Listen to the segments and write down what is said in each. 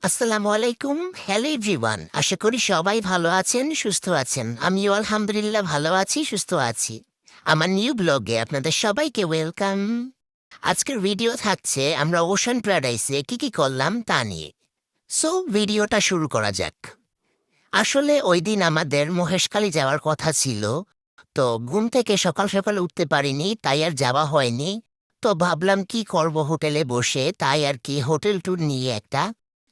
আসসালামু আলাইকুম। Hello everyone. আশা করি সবাই ভালো আছেন, সুস্থ আছেন। আমিও আলহামদুলিল্লাহ ভালো আছি, সুস্থ আছি। আমার নিউ ব্লগে আপনাদের সবাইকে ওয়েলকাম। আজকের ভিডিও থাকছে আমরা ওশান প্যারাডাইসে কি করলাম তা নিয়ে। সো ভিডিওটা শুরু করা যাক। আসলে ওইদিন আমাদের মহেশখালী যাওয়ার কথা ছিল। তো ঘুম থেকে সকাল সকাল উঠতে পারিনি, তাই আর যাওয়া হয়নি। তো ভাবলাম কি করব হোটেলে বসে, তাই আর কি হোটেল ট্যুর নিয়ে একটা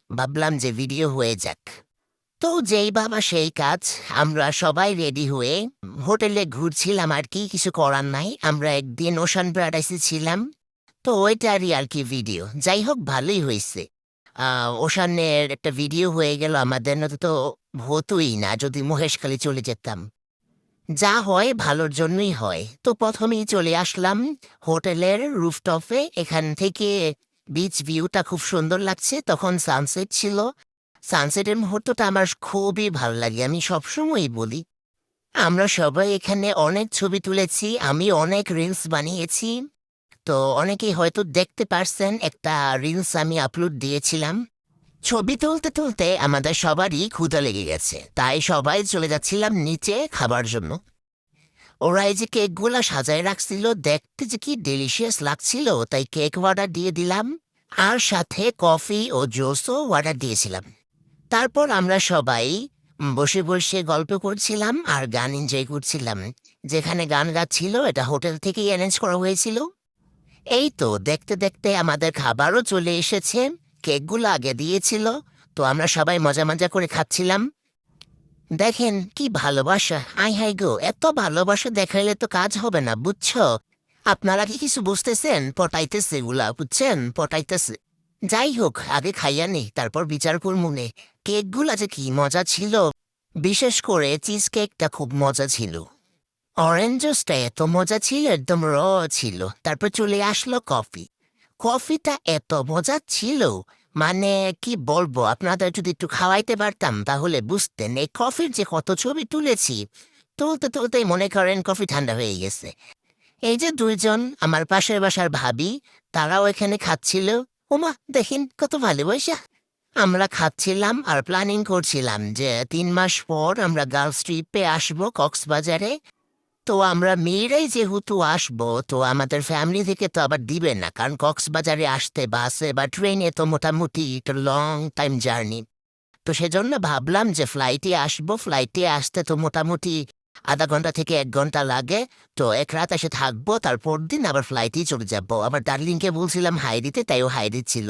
ভাবলাম যে ভিডিও হয়ে যাক। তো যেই বাবা সেই কাজ। আমরা সবাই রেডি হয়ে হোটেলে ঘুরছিলাম আর কি, কিছু করার নাই। আমরা একদিন ওশান প্যারাডাইসে ছিলাম। তো ওইটারই আর কি ভিডিও। যাই হোক, ভালোই হয়েছে। ওশানের একটা ভিডিও হয়ে গেল আমাদের, না তো হতোই না যদি মহেশখালী চলে যেতাম। যা হয় ভালোর জন্যই হয়। তো প্রথমেই চলে আসলাম হোটেলের রুফটপে। এখান থেকে বিচ ভিউটা খুব সুন্দর লাগছে। তখন সানসেট ছিল। সানসেটের মুহূর্তটা আমার খুবই ভালো লাগে, আমি সবসময়ই বলি। আমরা সবাই এখানে অনেক ছবি তুলেছি, আমি অনেক রিলস বানিয়েছি। তো অনেকেই হয়তো দেখতে পারছেন, একটা রিলস আমি আপলোড দিয়েছিলাম। ছবি তুলতে তুলতে আমাদের সবারই ক্ষুধা লেগে গেছে, তাই সবাই চলে যাচ্ছিলাম নিচে খাবার জন্য। ওরা এই যে কেকগুলা সাজায় রাখছিল, দেখতে যে কি ডেলিশিয়াস লাগছিল, তাই কেক অর্ডার দিয়ে দিলাম। আর সাথে কফি ও জুসও অর্ডার দিয়েছিলাম। তারপর আমরা সবাই বসে বসে গল্প করছিলাম আর গান এনজয় করছিলাম। যেখানে গান গাচ্ছিল এটা হোটেল থেকেই অ্যারেঞ্জ করা হয়েছিল। এই তো দেখতে দেখতে আমাদের খাবারও চলে এসেছে। কেকগুলো আগে দিয়েছিল। তো আমরা সবাই মজা মজা করে খাচ্ছিলাম। দেখেন কি ভালোবাসা, আই হাই গো, এত ভালোবাসা দেখাইলে তো কাজ হবে না, বুঝছো? আপনারা কি কিছু বুঝতেছেন? পটাইতেছে এগুলা, বুঝছেন? পটাইতেছে। যাই হোক, আগে খাইয়া নি, তারপর বিচার করমুনে। কেকগুলা যে কি মজা ছিল। বিশেষ করে চিজ কেকটা খুব মজা ছিল। অরেঞ্জ জুসটা এত মজা ছিল, একদম ছিল। তারপর চলে আসলো কফি। কফিটা এত মজা ছিল, মানে কি বলবো, আপনাদের যদি একটু খাওয়াইতে পারতাম তাহলে বুঝতেন এই কফির যে কত ছবি তুলেছি। তুলতে তুলতেই মনে করেন কফি ঠান্ডা হয়ে গেছে। এই যে দুইজন আমার পাশের বাসার ভাবি, তারাও এখানে খাচ্ছিল। ওমা দেখেন কত ভালোবাসা। আমরা খাচ্ছিলাম আর প্ল্যানিং করছিলাম যে 3 মাস পর আমরা গার্লস ট্রিপে আসবো কক্সবাজারে। তো আমরা মেয়েরাই যেহেতু আসবো, তো আমাদের ফ্যামিলি থেকে তো আবার দিবে না, কারণ কক্সবাজারে আসতে বাসে বা ট্রেনে তো মোটামুটি একটা লং টাইম জার্নি। তো সেজন্য ভাবলাম যে ফ্লাইটে আসবো, ফ্লাইটে আসতে তো মোটামুটি আধা ঘন্টা থেকে 1 ঘন্টা লাগে। তো এক রাত এসে থাকবো, তারপর দিন আবার ফ্লাইটেই চলে যাবো। আবার ডার্লিংকে বলছিলাম হাই দিতে, তাইও হাই দিচ্ছিল।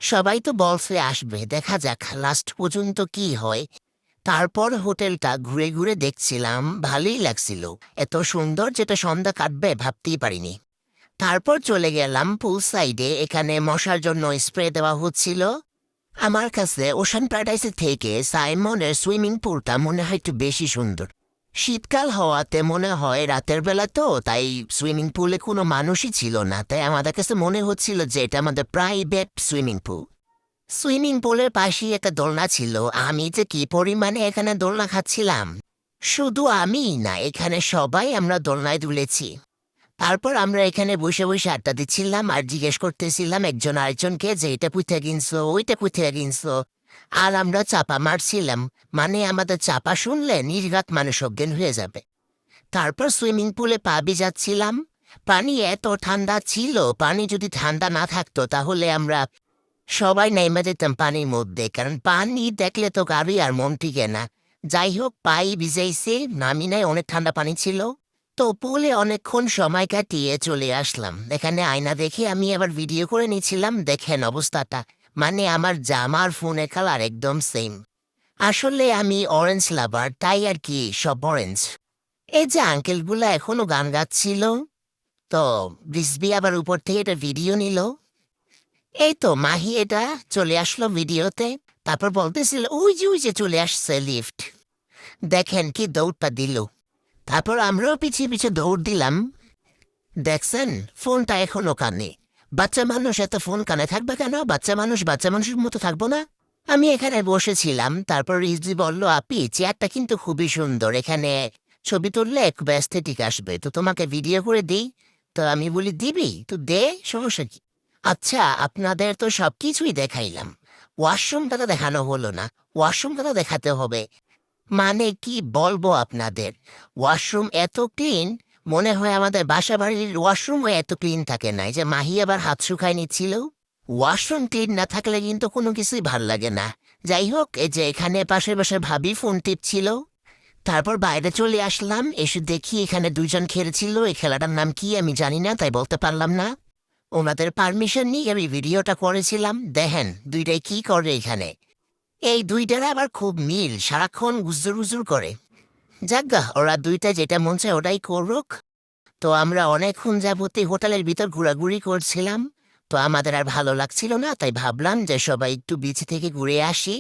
সবাই তো বলছে আসবে, দেখা যাক লাস্ট পর্যন্ত কি হয়। তারপর হোটেলটা ঘুরে ঘুরে দেখছিলাম, ভালোই লাগছিল। এত সুন্দর যেটা সন্ধ্যা কাটবে ভাবতেই পারিনি। তারপর চলে গেলাম পুল সাইডে, এখানে মশার জন্য স্প্রে দেওয়া হচ্ছিল। আমার কাছে ওশান প্যারাডাইসের থেকে সাইমনের সুইমিং পুলটা মনে হয় একটু বেশি সুন্দর। শীতকাল হওয়াতে মনে হয় রাতের বেলা, তো তাই সুইমিং পুলে কোনো মানুষই ছিল না, তাই আমাদের কাছে মনে হচ্ছিল যে এটা আমাদের প্রাইভেট সুইমিং পুল। সুইমিং পুলের পাশেই একটা দোলনা ছিল। আমি যে কি পরিমাণে এখানে দোলনা খাচ্ছিলাম! শুধু আমিই না, এখানে সবাই আমরা দোলনায় দুলেছি। তারপর আমরা এখানে বসে বসে আড্ডা দিচ্ছিলাম আর জিজ্ঞেস করতেছিলাম একজন আরেকজনকে যে এটা পুঁথে কিনছো, ওইটা পুঁথে কিনছো। আর আমরা চাপা মারছিলাম, মানে আমাদের চাপা শুনলে নির্ঘাত মানুষ অজ্ঞান হয়ে যাবে। তারপর সুইমিং পুলে পা ভিজাচ্ছিলাম। পানি এত ঠান্ডা ছিল, পানি যদি ঠান্ডা না থাকতো তাহলে আমরা সবাই নেমে যেতাম পানির মধ্যে, কারণ পানি দেখলে তো কারোই আর মন টিকে না। যাই হোক, পাই ভিজাইছে, নামি নাই, অনেক ঠান্ডা পানি ছিল। তো পুলে অনেকক্ষণ সময় কাটিয়ে চলে আসলাম। এখানে আয়না দেখে আমি আবার ভিডিও করে নিয়েছিলাম। দেখেন অবস্থাটা, মানে আমার জামার ফোনের কালার একদম সেম। আসলে আমি অরেঞ্জ লাভার, তাই আর কি সব অরেঞ্জ। এই যে আঙ্কেলগুলা এখনো গান গাচ্ছিল। তো রিসবি আবার উপর থেকে একটা ভিডিও নিল। এই তো মাহি এটা চলে আসলো ভিডিওতে। তারপর বলতেছিল ওই যে চলে আসছে লিফট। দেখেন কি দৌড়টা দিল। তারপর আমরাও পিছিয়ে পিছিয়ে দৌড় দিলাম। দেখছেন, ফোনটা এখনো কানে। বাচ্চা মানুষ এত ফোন কানে থাকবে কেন? বাচ্চা মানুষ বাচ্চা মানুষের মতো থাকবো না? আমি এখানে বসেছিলাম। তারপর রিজভি বলল, আপি চেয়ারটা কিন্তু খুবই সুন্দর, এখানে ছবি তুললে খুব অ্যাস্থেটিক আসবে, তো তোমাকে ভিডিও করে দিই। তো আমি বলি দিবি তো দে, সমস্যা কি। আচ্ছা, আপনাদের তো সবকিছুই দেখাইলাম, ওয়াশরুমটা তো দেখানো হলো না, ওয়াশরুমটা তো দেখাতে হবে। মানে কি বলবো আপনাদের, ওয়াশরুম এত ক্লিন, মনে হয় আমাদের বাসা বাড়ির ওয়াশরুমও এত ক্লিন থাকে না। এই যে মাহি আবার হাত শুকায় নিচ্ছিল। ওয়াশরুম ক্লিন না থাকলে কিন্তু কোনো কিছুই ভাল লাগে না। যাই হোক, এই যে এখানে পাশে পাশে ভাবি ফোন টিপছিল। তারপর বাইরে চলে আসলাম, এসে দেখি এখানে দুইজন খেলছিল। এই খেলাটার নাম কি আমি জানি না, তাই বলতে পারলাম না। ওনাদের পারমিশন নিয়ে আমি ভিডিওটা করেছিলাম। দেখেন দুইটাই কি করে এখানে। এই দুইটার আবার খুব মিল, সারাক্ষণ গুজর গুজর করে। যাজ্ঞা, ওরা দুইটা যেটা মন চায় ওটাই করুক। তো আমরা অনেকক্ষণ যাবতীয় হোটেলের ভিতর ঘোরাঘুরি করছিলাম। তো আমাদের আর ভালো লাগছিল না, তাই ভাবলাম যে সবাই একটু বিচ থেকে ঘুরে আসি।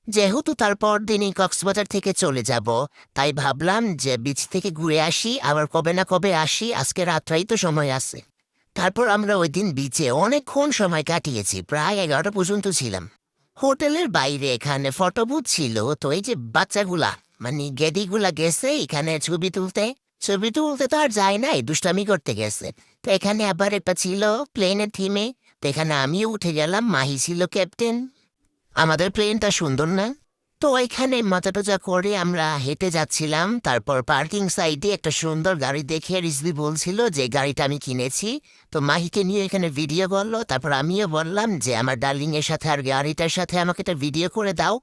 যেহেতু তারপর দিনই কক্সবাজার থেকে চলে যাব, তাই ভাবলাম যে বিচ থেকে ঘুরে আসি, আবার কবে না কবে আসি, আজকে রাত্রাই তো সময় আছে। তারপর আমরা ওই দিন বিচে অনেকক্ষণ সময় কাটিয়েছি, প্রায় 11টা পর্যন্ত ছিলাম। হোটেলের বাইরে এখানে ফটো বুথ ছিল। তো এই যে বাচ্চাগুলা, মানে গেডিগুলা গেছে এখানে ছবি তুলতে। ছবি তুলতে তো আর যায় নাই, দুষ্টামি করতে গেছে। তো এখানে আবার একটা ছিল প্লেনের থিমে। তো এখানে আমিও উঠে গেলাম, মাহি ছিল ক্যাপ্টেন। আমাদের প্লেনটা সুন্দর না? তো এখানে মজা টজা করে আমরা হেঁটে যাচ্ছিলাম। তারপর পার্কিং সাইডে একটা সুন্দর গাড়ি দেখে রিজভি বলছিল যে গাড়িটা আমি কিনেছি। তো মাহিকে নিয়ে এখানে ভিডিও করলো। তারপর আমিও বললাম যে আমার ডার্লিং এর সাথে আর গাড়িটার সাথে আমাকে একটা ভিডিও করে দাও।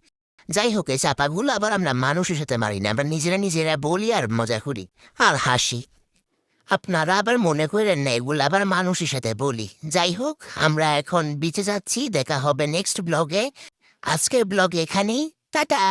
যাই হোক, এই চাপাগুলো আবার আমরা মানুষের সাথে মারি না, আমরা নিজেরা নিজেরা বলি আর মজা করি আর হাসি। আপনারা আবার মনে করেন না এগুলো আবার মানুষের সাথে বলি। যাই হোক, আমরা এখন বিচে যাচ্ছি, দেখা হবে নেক্সট ব্লগে। আজকের ব্লগ এখানেই, টাটা।